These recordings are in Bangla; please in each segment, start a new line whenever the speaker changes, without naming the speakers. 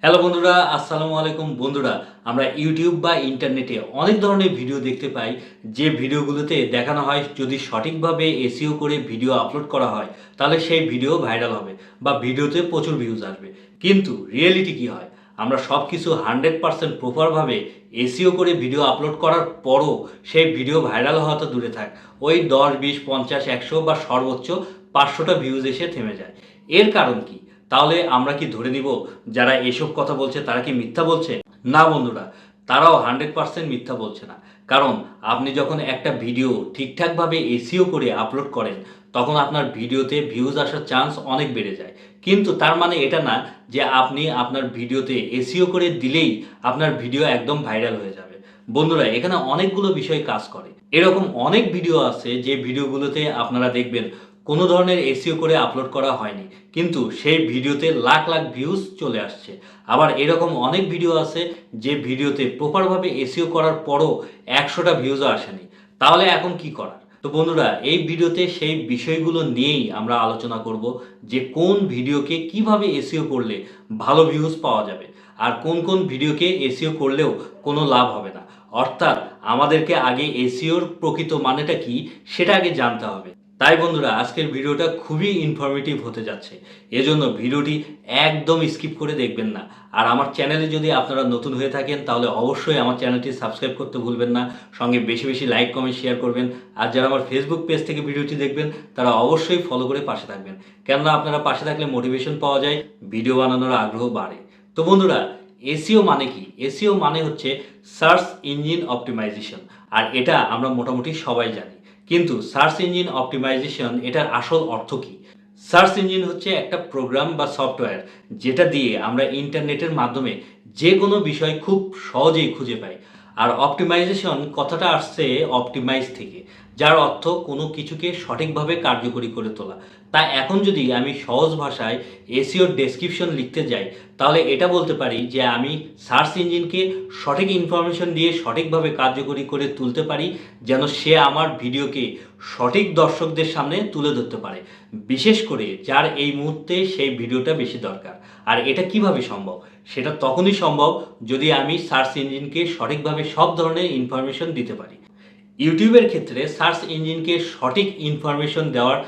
হ্যালো বন্ধুরা, আসসালামু আলাইকুম। বন্ধুরা, আমরা ইউটিউব বা ইন্টারনেটে অনেক ধরনের ভিডিও দেখতে পাই, যে ভিডিওগুলোতে দেখানো হয় যদি সঠিকভাবে এসইও করে ভিডিও আপলোড করা হয় তাহলে সেই ভিডিও ভাইরাল হবে বা ভিডিওতে প্রচুর ভিউজ আসবে। কিন্তু রিয়েলিটি কি হয়? আমরা সব কিছু 100% প্রপারভাবে এসইও করে ভিডিও আপলোড করার পরও সেই ভিডিও ভাইরাল হওয়া তো দূরে থাক, ওই 10, 20, 50, 100 বা সর্বোচ্চ 500টা ভিউজ এসে থেমে যায়। এর কারণ কি? তাহলে আমরা কি ধরে নিব যারা এসব কথা বলছে তারা কি মিথ্যা বলছে? না বন্ধুরা, তারাও 100% মিথ্যা বলছে না। কারণ আপনি যখন একটা ভিডিও ঠিকঠাকভাবে এসইও করে আপলোড করেন, তখন আপনার ভিডিওতে ভিউজ আসার চান্স অনেক বেড়ে যায়। কিন্তু তার মানে এটা না যে আপনি আপনার ভিডিওতে এসইও করে দিলেই আপনার ভিডিও একদম ভাইরাল হয়ে যাবে। বন্ধুরা, এখানে অনেকগুলো বিষয় কাজ করে। এরকম অনেক ভিডিও আছে যে ভিডিওগুলোতে আপনারা দেখবেন কোনো ধরনের এসইও করে আপলোড করা হয়নি, কিন্তু সেই ভিডিওতে লাখ লাখ ভিউজ চলে আসছে। আবার এরকম অনেক ভিডিও আছে যে ভিডিওতে প্রপারভাবে এসইও করার পরও 100টা ভিউজও আসেনি। তাহলে এখন কি করার? তো বন্ধুরা, এই ভিডিওতে সেই বিষয়গুলো নিয়েই আমরা আলোচনা করব যে কোন ভিডিওকে কিভাবে এসইও করলে ভালো ভিউজ পাওয়া যাবে, আর কোন কোন ভিডিওকে এসইও করলেও কোনো লাভ হবে না। অর্থাৎ আমাদেরকে আগে এসইওর প্রকৃত মানেটা কি সেটা আগে জানতে হবে। তাই বন্ধুরা, আজকের ভিডিওটা খুবই ইনফরমেটিভ হতে যাচ্ছে। এজন্য ভিডিওটি একদম স্কিপ করে দেখবেন না। আর আমার চ্যানেলে যদি আপনারা নতুন হয়ে থাকেন তাহলে অবশ্যই আমার চ্যানেলটি সাবস্ক্রাইব করতে ভুলবেন না। সঙ্গে বেশি বেশি লাইক, কমেন্ট, শেয়ার করবেন। আর যারা আমার ফেসবুক পেজ থেকে ভিডিওটি দেখবেন তারা অবশ্যই ফলো করে পাশে থাকবেন। কেননা আপনারা পাশে থাকলে মোটিভেশন পাওয়া যায়, ভিডিও বানানোর আগ্রহ বাড়ে। তো বন্ধুরা, এসইও মানে কি? এসইও মানে হচ্ছে সার্চ ইঞ্জিন অপটিমাইজেশন। আর এটা আমরা মোটামুটি সবাই জানি। কিন্তু সার্চ ইঞ্জিন অপটিমাইজেশন এটার আসল অর্থ কী? সার্চ ইঞ্জিন হচ্ছে একটা প্রোগ্রাম বা সফটওয়্যার যেটা দিয়ে আমরা ইন্টারনেটের মাধ্যমে যে কোনো বিষয় খুব সহজেই খুঁজে পাই। আর অপটিমাইজেশন কথাটা আসছে অপটিমাইজ থেকে, যার অর্থ কোনো কিছুকে সঠিকভাবে কার্যকরী করে তোলা। তাই এখন যদি আমি সহজ ভাষায় এসইওর ডেসক্রিপশন লিখতে যাই, তাহলে এটা বলতে পারি যে আমি সার্চ ইঞ্জিনকে সঠিক ইনফরমেশন দিয়ে সঠিকভাবে কার্যকরী করে তুলতে পারি, যেন সে আমার ভিডিওকে সঠিক দর্শকদের সামনে তুলে ধরতে পারে, বিশেষ করে যার এই মুহূর্তে সেই ভিডিওটা বেশি দরকার। আর এটা কিভাবে সম্ভব? সেটা তখনই সম্ভব যদি আমি সার্চ ইঞ্জিনকে সঠিকভাবে সব ধরনের ইনফরমেশন দিতে পারি। ইউটিউবের ক্ষেত্রে সার্চ ইঞ্জিনকে সঠিক ইনফরমেশন দেওয়ার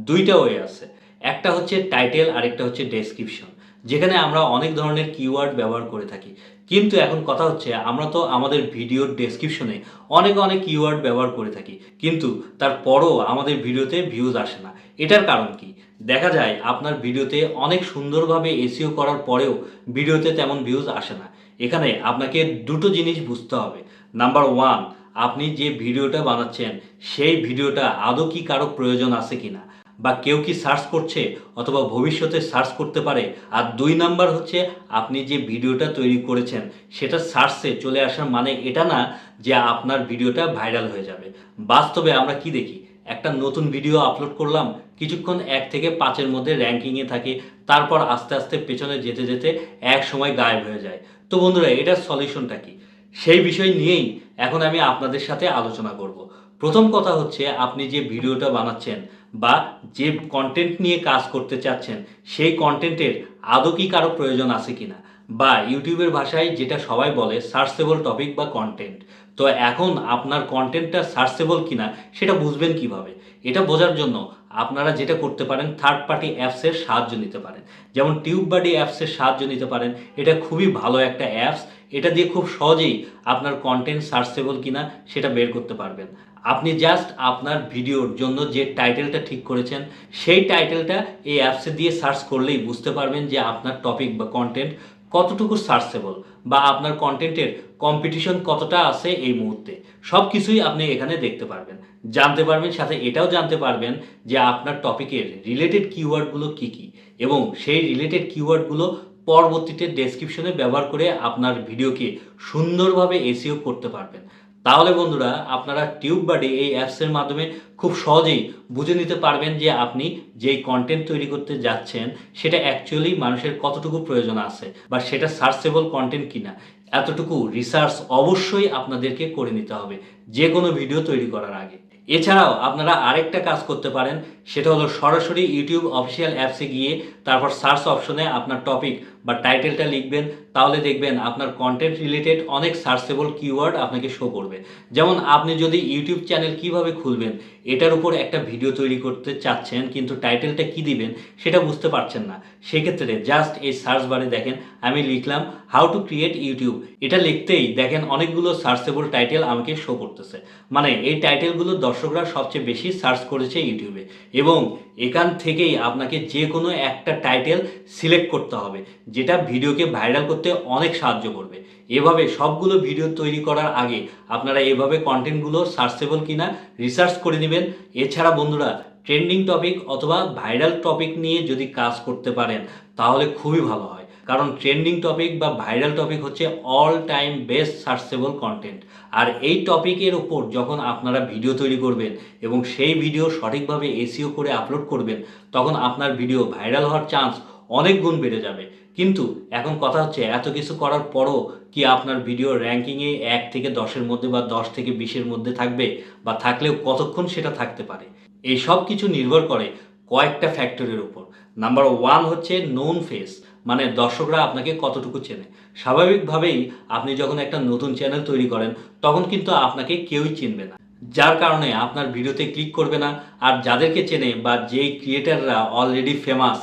দুইটা ওয়ে আছে। একটা হচ্ছে টাইটেল, আরেকটা হচ্ছে ডেসক্রিপশন, যেখানে আমরা অনেক ধরনের কিওয়ার্ড ব্যবহার করে থাকি। কিন্তু এখন কথা হচ্ছে আমরা তো আমাদের ভিডিওর ডেসক্রিপশনে অনেক অনেক কিওয়ার্ড ব্যবহার করে থাকি, কিন্তু তারপরও আমাদের ভিডিওতে ভিউজ আসে না। এটার কারণ কি? দেখা যায় আপনার ভিডিওতে অনেক সুন্দরভাবে এসইও করার পরেও ভিডিওতে তেমন ভিউজ আসে না। এখানে আপনাকে দুটো জিনিস বুঝতে হবে। নাম্বার ওয়ান, আপনি যে ভিডিওটা বানাচ্ছেন সেই ভিডিওটা আদৌ কি কারো প্রয়োজন আছে কিনা, বা কেউ কি সার্চ করছে অথবা ভবিষ্যতে সার্চ করতে পারে। আর 2 নাম্বার হচ্ছে, আপনি যে ভিডিওটা তৈরি করেছেন সেটা সার্চে চলে আসার মানে এটা না যে আপনার ভিডিওটা ভাইরাল হয়ে যাবে। বাস্তবে আমরা কি দেখি? একটা নতুন ভিডিও আপলোড করলাম, কিছুক্ষণ 1 থেকে 5-এর মধ্যে র্যাঙ্কিংয়ে থাকে, তারপর আস্তে আস্তে পেছনে যেতে যেতে এক সময় গায়েব হয়ে যায়। তো বন্ধুরা, এটার সলিউশনটা কি? সেই বিষয় নিয়েই এখন আমি আপনাদের সাথে আলোচনা করব। প্রথম কথা হচ্ছে, আপনি যে ভিডিওটা বানাচ্ছেন বা যে কন্টেন্ট নিয়ে কাজ করতে চাচ্ছেন সেই কন্টেন্টের আদৌ কি কারো প্রয়োজন আছে কিনা, বা ইউটিউবের ভাষায় যেটা সবাই বলে সার্চেবল টপিক বা কন্টেন্ট। তো এখন আপনার কন্টেন্টটা সার্চেবল কিনা সেটা বুঝবেন কিভাবে? এটা বোঝার জন্য আপনারা যেটা করতে পারেন, থার্ড পার্টি অ্যাপসের সাহায্য নিতে পারেন। যেমন টিউববাডি অ্যাপসের সাহায্য নিতে পারেন। এটা খুবই ভালো একটা অ্যাপস। এটা দিয়ে খুব সহজেই আপনার কন্টেন্ট সার্চেবল কিনা সেটা বের করতে পারবেন। আপনি জাস্ট আপনার ভিডিওর জন্য যে টাইটেলটা ঠিক করেছেন সেই টাইটেলটা এই অ্যাপসে দিয়ে সার্চ করলেই বুঝতে পারবেন যে আপনার টপিক বা কন্টেন্ট কতটুকু সার্চেবল, বা আপনার কন্টেন্টের কম্পিটিশন কতটা আছে এই মুহূর্তে। সব কিছুই আপনি এখানে দেখতে পারবেন, জানতে পারবেন। সাথে এটাও জানতে পারবেন যে আপনার টপিকের রিলেটেড কিওয়ার্ডগুলো কী কী, এবং সেই রিলেটেড কিওয়ার্ডগুলো পরবর্তীতে ডেসক্রিপশনে ব্যবহার করে আপনার ভিডিওকে সুন্দরভাবে এসইও করতে পারবেন। তাহলে বন্ধুরা, আপনারা টিউববাডি এই অ্যাপসের মাধ্যমে খুব সহজেই বুঝে নিতে পারবেন যে আপনি যেই কন্টেন্ট তৈরি করতে যাচ্ছেন সেটা অ্যাকচুয়ালি মানুষের কতটুকু প্রয়োজন আছে, বা সেটা সার্চেবল কন্টেন্ট কিনা। এতটুকু রিসার্চ অবশ্যই আপনাদেরকে করে নিতে হবে যে কোনো ভিডিও তৈরি করার আগে। এছাড়াও আপনারা আরেকটা কাজ করতে পারেন, সেটা হলো সরাসরি ইউটিউব অফিসিয়াল অ্যাপসে গিয়ে তারপর সার্চ অপশনে আপনার টপিক বা টাইটেলটা লিখবেন, তাহলে দেখবেন আপনার কন্টেন্ট রিলেটেড অনেক সার্চেবল কিওয়ার্ড আপনাকে শো করবে। যেমন আপনি যদি ইউটিউব চ্যানেল কিভাবে খুলবেন এটার উপর একটা ভিডিও তৈরি করতে চাচ্ছেন, কিন্তু টাইটেলটা কি দিবেন সেটা বুঝতে পারছেন না, সেক্ষেত্রে জাস্ট এই সার্চ বারে দেখেন আমি লিখলাম হাউ টু ক্রিয়েট ইউটিউব, এটা লিখতেই দেখেন অনেকগুলো সার্চেবল টাইটেল আমাকে শো করতেছে। মানে এই টাইটেলগুলো দর্শকরা সবচেয়ে বেশি সার্চ করেছে ইউটিউবে, এবং এখান থেকেই আপনাকে যে কোনো একটা টাইটেল সিলেক্ট করতে হবে যেটা ভিডিওকে ভাইরাল করতে অনেক সাহায্য করবে। এভাবে সবগুলো ভিডিও তৈরি করার আগে আপনারা এভাবে কন্টেন্টগুলো সার্চেবল কিনা রিসার্চ করে নেবেন। এছাড়া বন্ধুরা, ট্রেন্ডিং টপিক অথবা ভাইরাল টপিক নিয়ে যদি কাজ করতে পারেন তাহলে খুবই ভালো হয়, কারণ ট্রেন্ডিং টপিক বা ভাইরাল টপিক হচ্ছে all time best searchable content. আর এই টপিকের উপর যখন আপনারা ভিডিও তৈরি করবেন এবং সেই ভিডিও সঠিকভাবে এসইও করে আপলোড করবেন, তখন আপনার ভিডিও ভাইরাল হওয়ার চান্স অনেক গুণ বেড়ে যাবে। কিন্তু এখন কথা হচ্ছে, এত কিছু করার পরও কি আপনার ভিডিও র্যাঙ্কিংয়ে 1 থেকে 10-এর মধ্যে বা 10 থেকে 20-এর মধ্যে থাকবে, বা থাকলেও কতক্ষণ সেটা থাকতে পারে? এই সব কিছু নির্ভর করে কয়েকটা ফ্যাক্টরের উপর। নাম্বার 1 হচ্ছে নোন ফেস, মানে দর্শকরা আপনাকে কতটুকু চেনে। স্বাভাবিকভাবেই আপনি যখন একটা নতুন চ্যানেল তৈরি করেন তখন কিন্তু আপনাকে কেউই চিনবে না, যার কারণে আপনার ভিডিওতে ক্লিক করবে না। আর যাদেরকে চেনে বা যেই ক্রিয়েটাররা অলরেডি ফেমাস,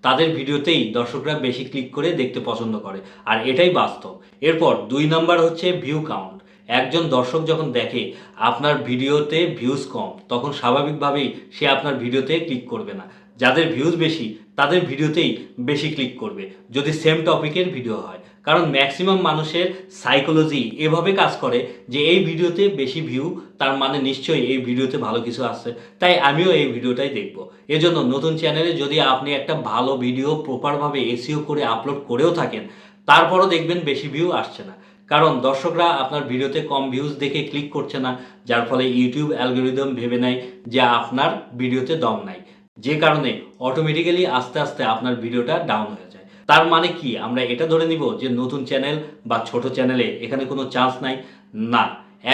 তাদের ভিডিওতেই দর্শকরা বেশি ক্লিক করে দেখতে পছন্দ করে, আর এটাই বাস্তব। এরপর 2 নাম্বার হচ্ছে ভিউ কাউন্ট। একজন দর্শক যখন দেখে আপনার ভিডিওতে ভিউজ কম, তখন স্বাভাবিকভাবেই সে আপনার ভিডিওতে ক্লিক করবে না। যাদের ভিউজ বেশি তাদের ভিডিওতেই বেশি ক্লিক করবে যদি সেম টপিকের ভিডিও হয়, কারণ ম্যাক্সিমাম মানুষের সাইকোলজি এভাবে কাজ করে যে এই ভিডিওতে বেশি ভিউ, তার মানে নিশ্চয়ই এই ভিডিওতে ভালো কিছু আছে, তাই আমিও এই ভিডিওটাই দেখব। এজন্য নতুন চ্যানেলে যদি আপনি একটা ভালো ভিডিও প্রপারভাবে এসইও করে আপলোড করেও থাকেন, তারপরও দেখবেন বেশি ভিউ আসছে না, কারণ দর্শকরা আপনার ভিডিওতে কম ভিউজ দেখে ক্লিক করছে না, যার ফলে ইউটিউব অ্যালগোরিদম ভেবে নেয় যে আপনার ভিডিওতে দম নাই, যে কারণে অটোমেটিক্যালি আস্তে আস্তে আপনার ভিডিওটা ডাউন হয়ে যায়। তার মানে কি আমরা এটা ধরে নিব যে নতুন চ্যানেল বা ছোট চ্যানেলে এখানে কোনো চান্স নাই? না,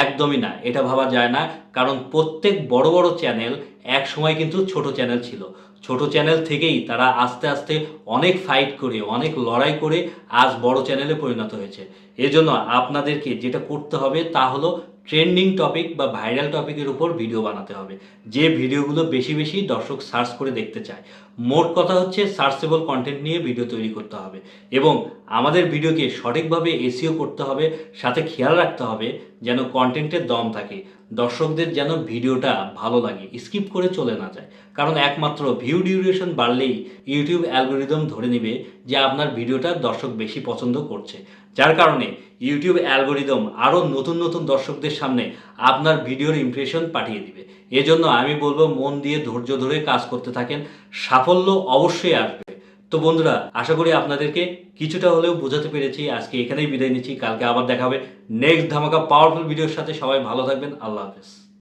একদমই না, এটা ভাবা যায় না। কারণ প্রত্যেক বড় বড় চ্যানেল এক সময় কিন্তু ছোট চ্যানেল ছিল। ছোট চ্যানেল থেকেই তারা আস্তে আস্তে অনেক ফাইট করে, অনেক লড়াই করে আজ বড় চ্যানেলে পরিণত হয়েছে। এজন্য আপনাদেরকে যেটা করতে হবে তা হলো ট্রেন্ডিং টপিক বা ভাইরাল টপিকের উপর ভিডিও বানাতে হবে, যে ভিডিওগুলো বেশি বেশি দর্শক সার্চ করে দেখতে চায়। মোট কথা হচ্ছে সার্চেবল কন্টেন্ট নিয়ে ভিডিও তৈরি করতে হবে, এবং আমাদের ভিডিওকে সঠিকভাবে এসইও করতে হবে। সাথে খেয়াল রাখতে হবে যেন কন্টেন্টের দম থাকে, দর্শকদের যেন ভিডিওটা ভালো লাগে, স্কিপ করে চলে না যায়। কারণ একমাত্র ভিউ ডিউরেশন বাড়লেই ইউটিউব অ্যালগোরিদম ধরে নেবে যে আপনার ভিডিওটা দর্শক বেশি পছন্দ করছে, যার কারণে ইউটিউব অ্যালগোরিদম আরও নতুন নতুন দর্শকদের সামনে আপনার ভিডিওর ইমপ্রেশন পাঠিয়ে দিবে। এজন্য আমি বলবো মন দিয়ে ধৈর্য ধরে কাজ করতে থাকেন, সাফল্য অবশ্যই আসবে। তো বন্ধুরা, আশা করি আপনাদেরকে কিছুটা হলেও বোঝাতে পেরেছি। আজকে এখানেই বিদায় নিচ্ছি, কালকে আবার দেখা হবে নেক্সট ধামাকা পাওয়ারফুল ভিডিওর সাথে। সবাই ভালো থাকবেন, আল্লাহ হাফেজ।